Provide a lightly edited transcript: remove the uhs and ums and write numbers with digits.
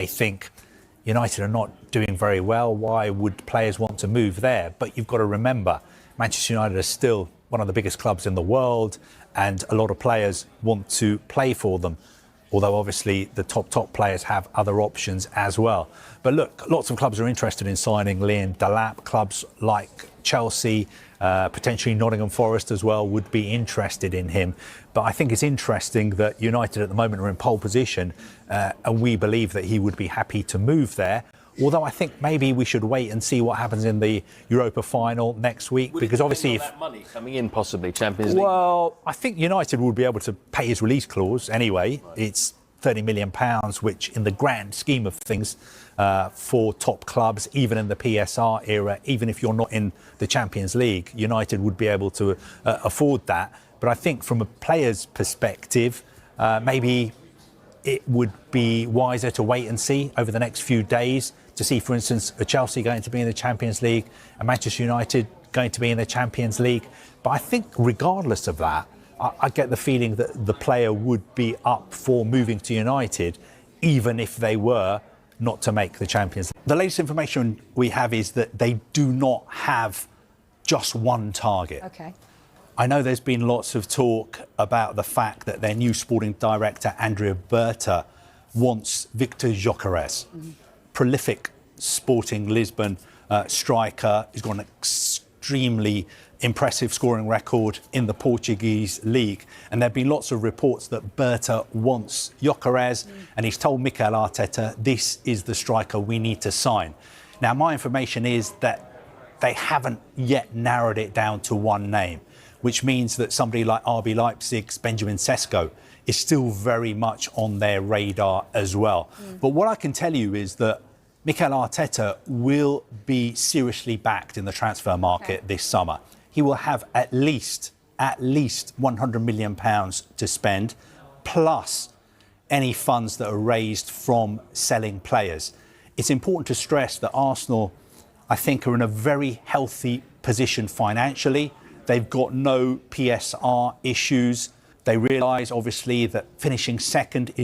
They think United are not doing very well. Why would players want to move there? But you've got to remember, Manchester United is still one of the biggest clubs in the world, and a lot of players want to play for them. Although obviously the top players have other options as well. But look, lots of clubs are interested in signing Laim. Delap, clubs like Chelsea, potentially Nottingham Forest as well, would be interested in him. But I think it's interesting that United at the moment are in pole position, and we believe that he would be happy to move there. Although I think maybe we should wait and see what happens in the Europa final next week, because obviously if that money coming in, possibly Champions League. Well, I think United would be able to pay his release clause anyway. Right. It's £30 million, which in the grand scheme of things for top clubs, even in the PSR era, even if you're not in the Champions League, United would be able to afford that. But I think from a player's perspective, maybe it would be wiser to wait and see over the next few days to see, for instance, are Chelsea going to be in the Champions League and Manchester United going to be in the Champions League. But I think regardless of that, I get the feeling that the player would be up for moving to United, even if they were not to make the Champions League. The latest information we have is that they do not have just one target. Okay. I know there's been lots of talk about the fact that their new sporting director, Andrea Berta, wants Victor Gyökeres. Prolific Sporting Lisbon striker. He's got an extremely impressive scoring record in the Portuguese league. And there have been lots of reports that Berta wants Gyökeres, and he's told Mikel Arteta, this is the striker we need to sign. Now, my information is that they haven't yet narrowed it down to one name, which means that somebody like RB Leipzig's Benjamin Sesko is still very much on their radar as well. But what I can tell you is that Mikel Arteta will be seriously backed in the transfer market this summer. He will have at least £100 million to spend, plus any funds that are raised from selling players. It's important to stress that Arsenal, I think, are in a very healthy position financially. They've got no PSR issues. They realise, obviously, that finishing second is